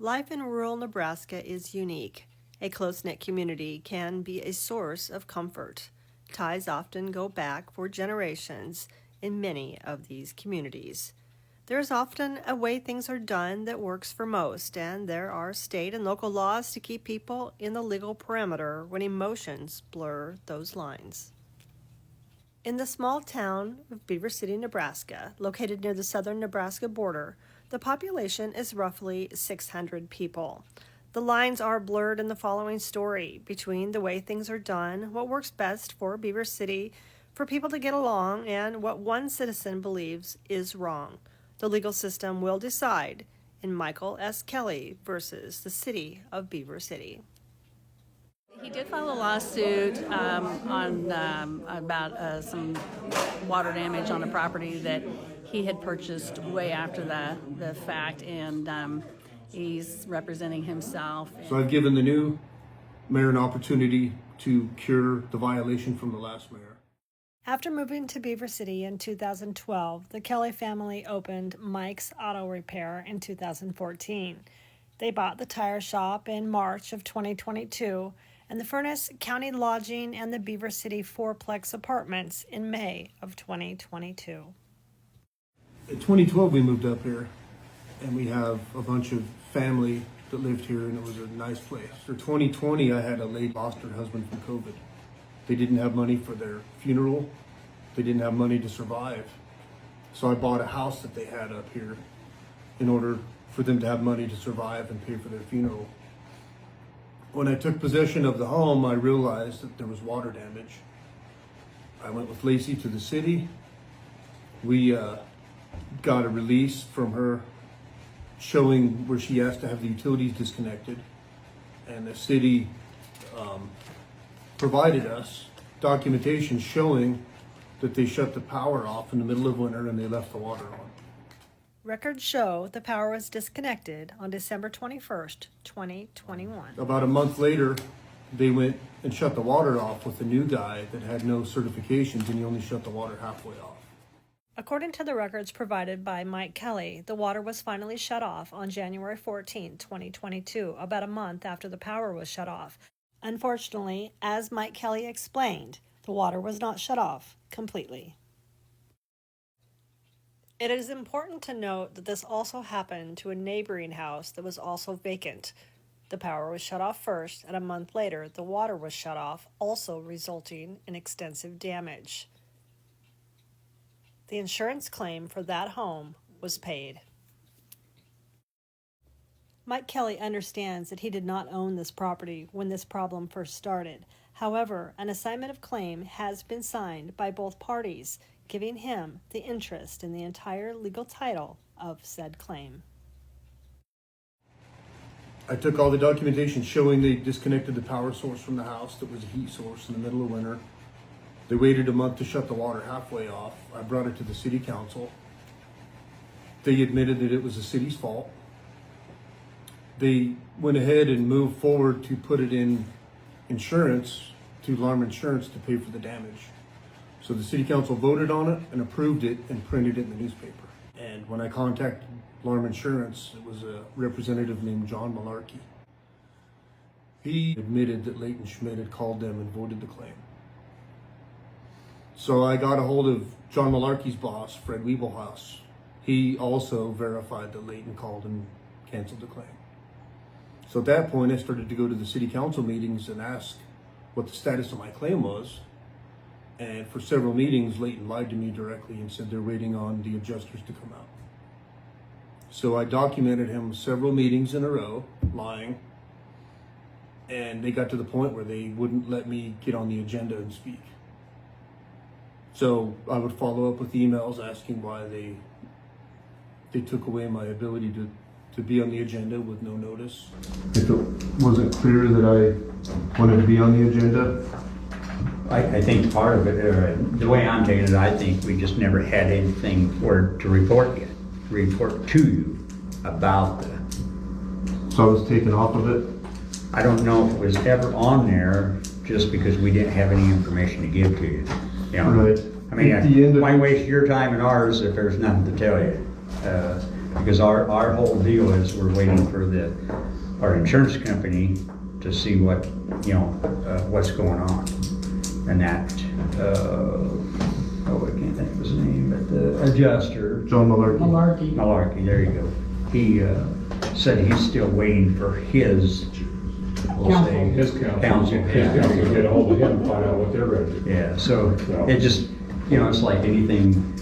Life in rural Nebraska is unique. A close-knit community can be a source of comfort. Ties often go back for generations in many of these communities. There is often a way things are done that works for most, and there are state and local laws to keep people in the legal perimeter when emotions blur those lines. In the small town of Beaver City, Nebraska, located near the southern Nebraska border, the population is roughly 600 people. The lines are blurred in the following story between the way things are done, what works best for Beaver City for people to get along, and what one citizen believes is wrong. The legal system will decide in Michael S. Kelly versus the City of Beaver City. He did file a lawsuit about some water damage on a property that he had purchased way after the fact, and he's representing himself. So I've given the new mayor an opportunity to cure the violation from the last mayor. After moving to Beaver City in 2012, the Kelly family opened Mike's Auto Repair in 2014. They bought the tire shop in March of 2022 and the Furnace County Lodging and the Beaver City fourplex apartments in May of 2022. In 2012, we moved up here, and we have a bunch of family that lived here, and it was a nice place. For 2020, I had a lady lost her husband from COVID. They didn't have money for their funeral. They didn't have money to survive. So I bought a house that they had up here in order for them to have money to survive and pay for their funeral. When I took possession of the home, I realized that there was water damage. I went with Lacey to the city. We got a release from her showing where she asked to have the utilities disconnected, and the city provided us documentation showing that they shut the power off in the middle of winter and they left the water on. Records show the power was disconnected on December 21st, 2021. About a month later, they went and shut the water off with a new guy that had no certifications, and he only shut the water halfway off. According to the records provided by Mike Kelly, the water was finally shut off on January 14, 2022, about a month after the power was shut off. Unfortunately, as Mike Kelly explained, the water was not shut off completely. It is important to note that this also happened to a neighboring house that was also vacant. The power was shut off first, and a month later, the water was shut off, also resulting in extensive damage. The insurance claim for that home was paid. Mike Kelly understands that he did not own this property when this problem first started. However, an assignment of claim has been signed by both parties, giving him the interest in the entire legal title of said claim. I took all the documentation showing they disconnected the power source from the house that was a heat source in the middle of winter. They waited a month to shut the water halfway off. I brought it to the city council. They admitted that it was the city's fault. They went ahead and moved forward to put it in insurance, to Alarm Insurance, to pay for the damage. So the city council voted on it and approved it and printed it in the newspaper. And when I contacted Alarm Insurance, it was a representative named John Malarkey. He admitted that Leighton Schmidt had called them and voided the claim. So I got a hold of John Malarkey's boss, Fred Wiebelhaus. He also verified that Leighton called and canceled the claim. So at that point, I started to go to the city council meetings and ask what the status of my claim was. And for several meetings, Leighton lied to me directly and said they're waiting on the adjusters to come out. So I documented him several meetings in a row, lying. And they got to the point where they wouldn't let me get on the agenda and speak. So I would follow up with emails asking why they took away my ability to be on the agenda with no notice. If it wasn't clear that I wanted to be on the agenda, I think part of it, the way I'm taking it, I think we just never had anything to report to you about the. so I was taken off of it. I don't know if it was ever on there just because we didn't have any information to give to you. You know? Right. I mean, At the end of why waste your time and ours if there's nothing to tell you? Because our whole deal is we're waiting for our insurance company to see what, what's going on. And that, I can't think of his name, but the adjuster, John Malarkey. Malarkey, there you go. He said he's still waiting for his, we'll say, His counsel to get a hold of him and find out what they're ready to do. Yeah, so it just, it's like anything,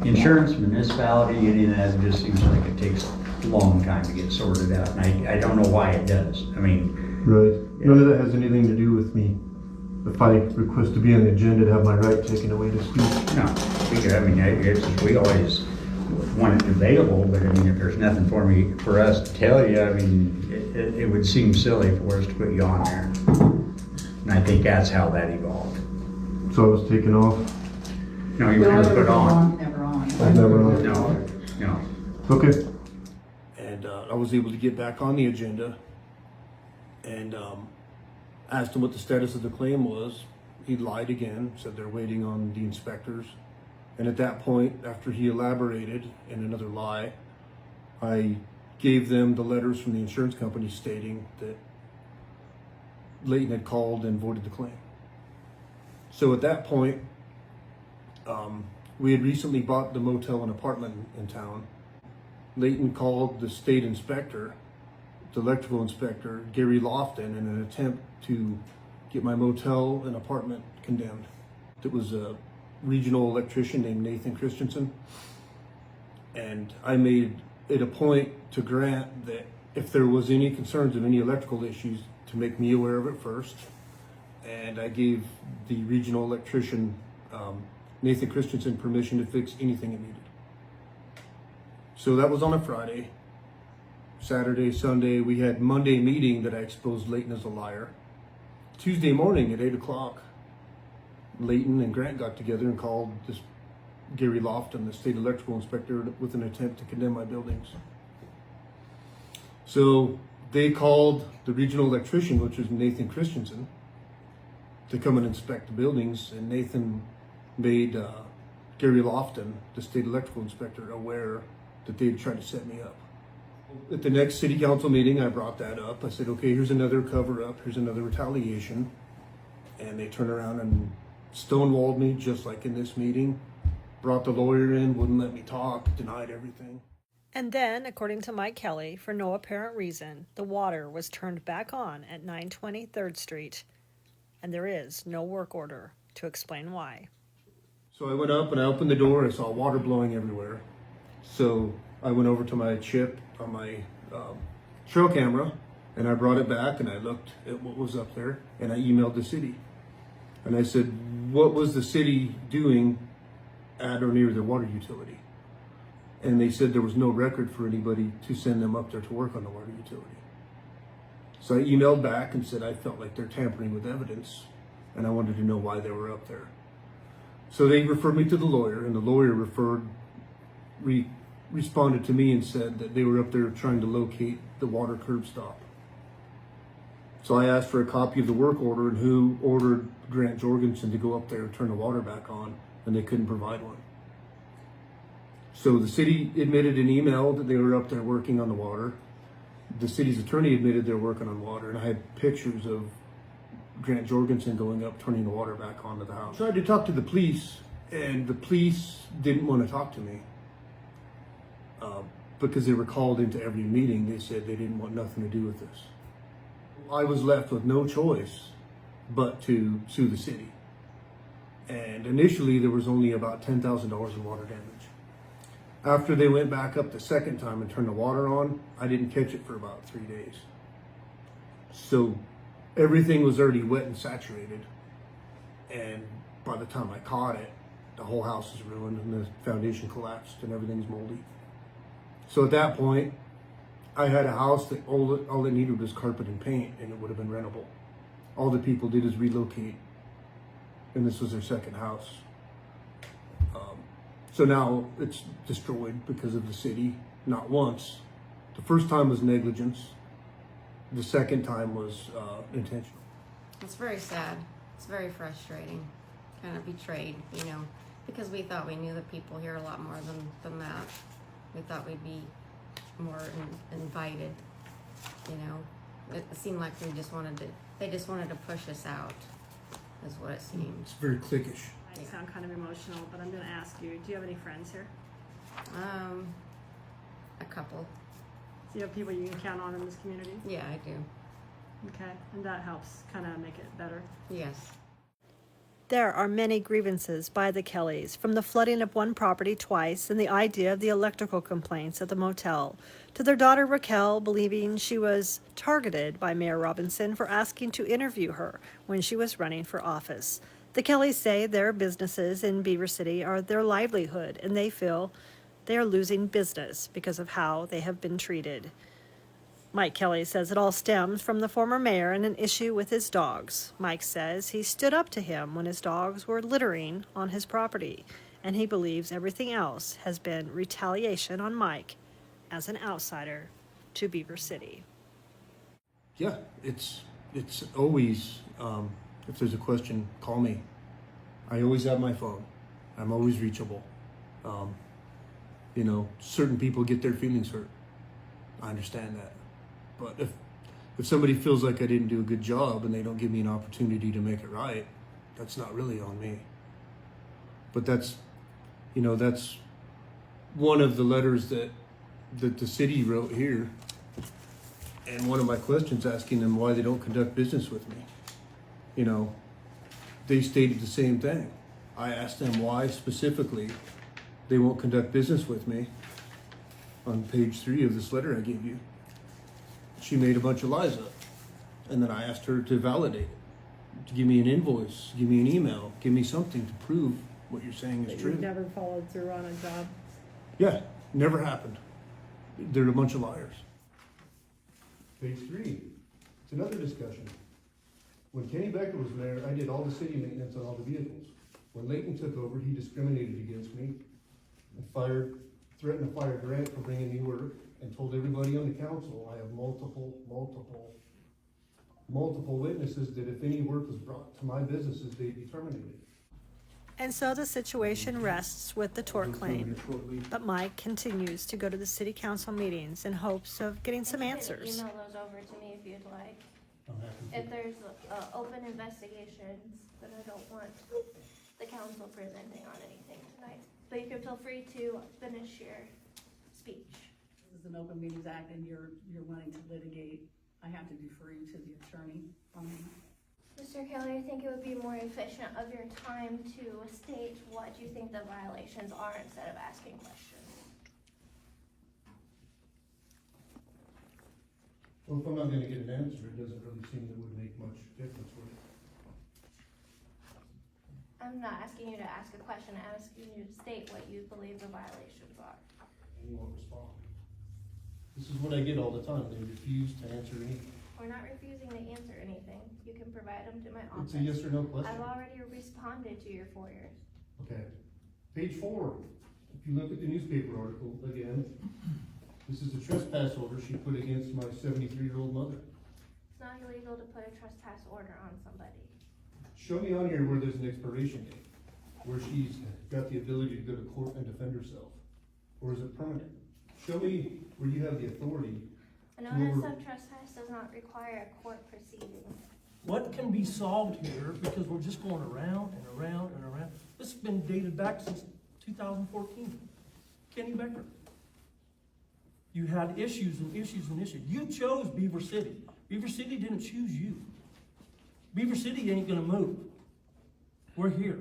insurance, municipality, any of that, it just seems like it takes a long time to get sorted out. And I don't know why it does. I mean, Right. None of that has anything to do with me. If I request to be on the agenda to have my right taken away to speak. no, we always want it available, but I mean, if there's nothing for us to tell you, I mean, it would seem silly for us to put you on there. And I think that's how that evolved. So I was taken off. No, you were never put on. Never on. I was never on. No. Okay. And I was able to get back on the agenda and asked him what the status of the claim was. He lied again, said they're waiting on the inspectors. And at that point, after he elaborated in another lie, I gave them the letters from the insurance company stating that Layton had called and voided the claim. So at that point, we had recently bought the motel and apartment in town. Layton called the state inspector, the electrical inspector, Gary Lofton, in an attempt to get my motel and apartment condemned. It was a regional electrician named Nathan Christensen. And I made it a point to Grant that if there was any concerns of any electrical issues, to make me aware of it first. And I gave the regional electrician, Nathan Christensen, permission to fix anything it needed. So that was on a Friday. Saturday, Sunday, we had Monday meeting that I exposed Layton as a liar. Tuesday morning at 8 o'clock, Layton and Grant got together and called this Gary Lofton, the state electrical inspector, with an attempt to condemn my buildings. So they called the regional electrician, which was Nathan Christensen, to come and inspect the buildings, and Nathan made Gary Lofton, the state electrical inspector, aware that they had tried to set me up. At the next city council meeting, I brought that up. I said, okay, here's another cover up, here's another retaliation. And they turned around and stonewalled me, just like in this meeting. Brought the lawyer in, wouldn't let me talk, denied everything. And then, according to Mike Kelly, for no apparent reason, the water was turned back on at 920 3rd Street. And there is no work order to explain why. So I went up and I opened the door, I saw water blowing everywhere. So I went over to my chip on my trail camera and I brought it back and I looked at what was up there and I emailed the city. And I said, what was the city doing at or near their water utility? And they said there was no record for anybody to send them up there to work on the water utility. So I emailed back and said I felt like they're tampering with evidence and I wanted to know why they were up there. So they referred me to the lawyer, and the lawyer responded to me and said that they were up there trying to locate the water curb stop. So I asked for a copy of the work order and who ordered Grant Jorgensen to go up there and turn the water back on, and they couldn't provide one. So the city admitted in email that they were up there working on the water. The city's attorney admitted they're working on water, and I had pictures of Grant Jorgensen going up, turning the water back onto the house. Tried to talk to the police, and the police didn't want to talk to me because they were called into every meeting. They said they didn't want nothing to do with this. I was left with no choice but to sue the city. And initially, there was only about $10,000 in water damage. After they went back up the second time and turned the water on, I didn't catch it for about 3 days. So everything was already wet and saturated. And by the time I caught it, the whole house is ruined and the foundation collapsed and everything's moldy. So at that point, I had a house that all it needed was carpet and paint and it would have been rentable. All the people did is relocate, and this was their second house. So now it's destroyed because of the city, not once. The first time was negligence. The second time was intentional. It's very sad. It's very frustrating. Kind of betrayed, because we thought we knew the people here a lot more than that. We thought we'd be more invited, you know? It seemed like they just wanted to push us out, is what it seemed. It's very cliquish. I sound kind of emotional, but I'm gonna ask you, do you have any friends here? A couple. Do you have people you can count on in this community? Yeah, I do. Okay, and that helps kind of make it better. Yes. There are many grievances by the Kellys, from the flooding of one property twice and the idea of the electrical complaints at the motel, to their daughter Raquel believing she was targeted by Mayor Robinson for asking to interview her when she was running for office. The Kellys say their businesses in Beaver City are their livelihood, and they feel they are losing business because of how they have been treated. Mike Kelly says it all stems from the former mayor and an issue with his dogs. Mike says he stood up to him when his dogs were littering on his property, and he believes everything else has been retaliation on Mike as an outsider to Beaver City. Yeah, it's always, if there's a question, call me. I always have my phone. I'm always reachable. You know, certain people get their feelings hurt. I understand that. But if somebody feels like I didn't do a good job and they don't give me an opportunity to make it right, that's not really on me. But that's one of the letters that the city wrote here, and one of my questions asking them why they don't conduct business with me. You know, they stated the same thing. I asked them why specifically they won't conduct business with me on page 3 of this letter I gave you. She made a bunch of lies up. And then I asked her to validate it, to give me an invoice, give me an email, give me something to prove what you're saying is true. You've never followed through on a job. Yeah, never happened. They're a bunch of liars. Page 3, it's another discussion. When Kenny Becker was mayor, I did all the city maintenance on all the vehicles. When Leighton took over, he discriminated against me and threatened to fire Grant for bringing me work, and told everybody on the council I have multiple witnesses that if any work was brought to my businesses, they'd be terminated. And so the situation rests with the tort claim. But Mike continues to go to the city council meetings in hopes of getting some You can answers. email those over to me if you'd like. I'm happy If there's open investigations, then I don't want the council presenting on anything tonight. But you can feel free to finish your speech. This is an Open Meetings Act and you're wanting to litigate. I have to defer you to the attorney on that. Mr. Kelly, I think it would be more efficient of your time to state what you think the violations are instead of asking questions. Well, if I'm not gonna get an answer, it doesn't really seem that would make much difference, would it? I'm not asking you to ask a question, I'm asking you to state what you believe the violations are. And you won't respond. This is what I get all the time. They refuse to answer anything. We're not refusing to answer anything. You can provide them to my It's office. a yes or no question. I've already responded to your FOIAs. Okay. Page 4, if you look at the newspaper article again, this is a trespass order she put against my 73-year-old mother. It's not illegal to put a trespass order on somebody. Show me on here where there's an expiration date, where she's got the ability to go to court and defend herself. Or is it permanent? Show me where you have the authority. A notice of trespass does not require a court proceeding. What can be solved here, because we're just going around and around and around. This has been dated back since 2014. Kenny Becker. You had issues and issues and issues. You chose Beaver City. Beaver City didn't choose you. Beaver City ain't gonna move. We're here.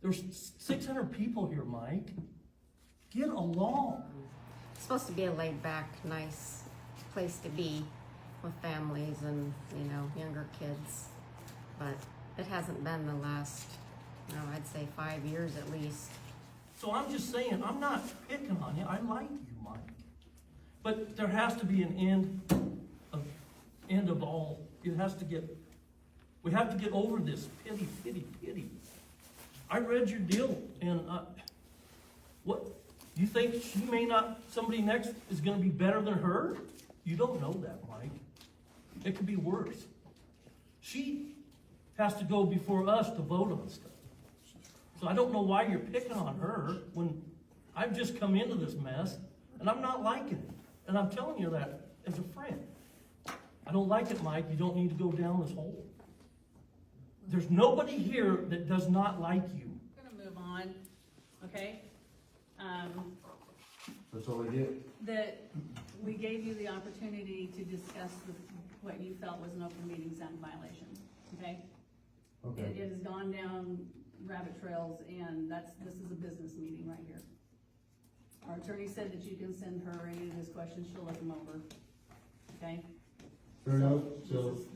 There's 600 people here, Mike. Get along. It's supposed to be a laid-back, nice place to be with families and, you know, younger kids. But it hasn't been the last, I'd say 5 years at least. So I'm just saying, I'm not picking on you. I like you, Mike. But there has to be an end of all. It has to get, we have to get over this pity. I read your deal, and what, you think she may not, somebody next is gonna be better than her? You don't know that, Mike. It could be worse. She has to go before us to vote on stuff. So I don't know why you're picking on her when I've just come into this mess and I'm not liking it. And I'm telling you that as a friend. I don't like it, Mike. You don't need to go down this hole. There's nobody here that does not like you. We're gonna move on, okay? That's all I get. That we gave you the opportunity to discuss what you felt was an open meetings act violation, okay? Okay. It has gone down rabbit trails, and this is a business meeting right here. Our attorney said that you can send her any of his questions, she'll look them over, okay? Fair enough. This So is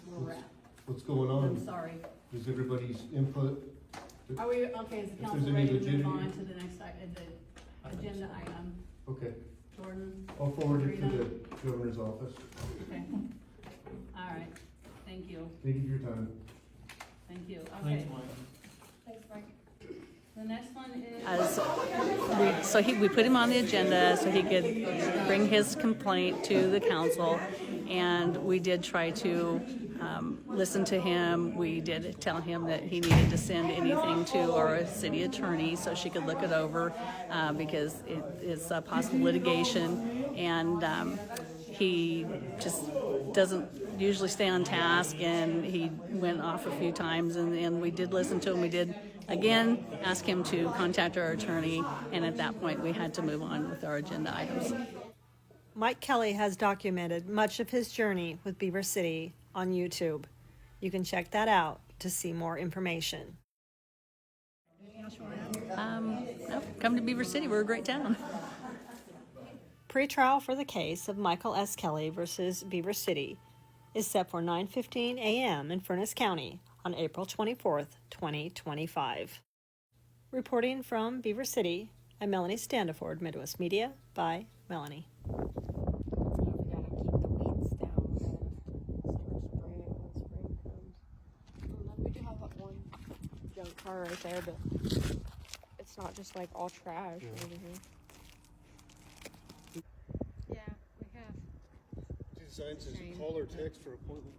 where we're at. what's going I'm on? sorry. Is everybody's input? Are we, okay, is the If council there's any ready to move legitimate- on to the next, the agenda item? Okay. Jordan? I'll forward it to Rita? the governor's office. Okay. All right, thank you, Thank you for your time. thank you, okay. Thanks, Mike. Thanks, Mike. The next one is. We put him on the agenda so he could bring his complaint to the council, and we did try to listen to him. We did tell him that he needed to send anything to our city attorney so she could look it over, because it's a possible litigation, and he just doesn't usually stay on task, and he went off a few times, and we did listen to him. We did again ask him to contact our attorney, and at that point we had to move on with our agenda items. Mike Kelly has documented much of his journey with Beaver City on YouTube. You can check that out to see more information. No, come to Beaver City, we're a great town. Pre-trial for the case of Michael S. Kelly versus Beaver City is set for 9:15 a.m. in Furnace County on April 24th, 2025. Reporting from Beaver City, I'm Melanie Standiford, Midwest Media, by Melanie. We gotta keep the weeds down and start spraying when spring comes. We do have that one junk car right there, but it's not just like all trash or anything. Yeah, we have. Design says call or text for appointment.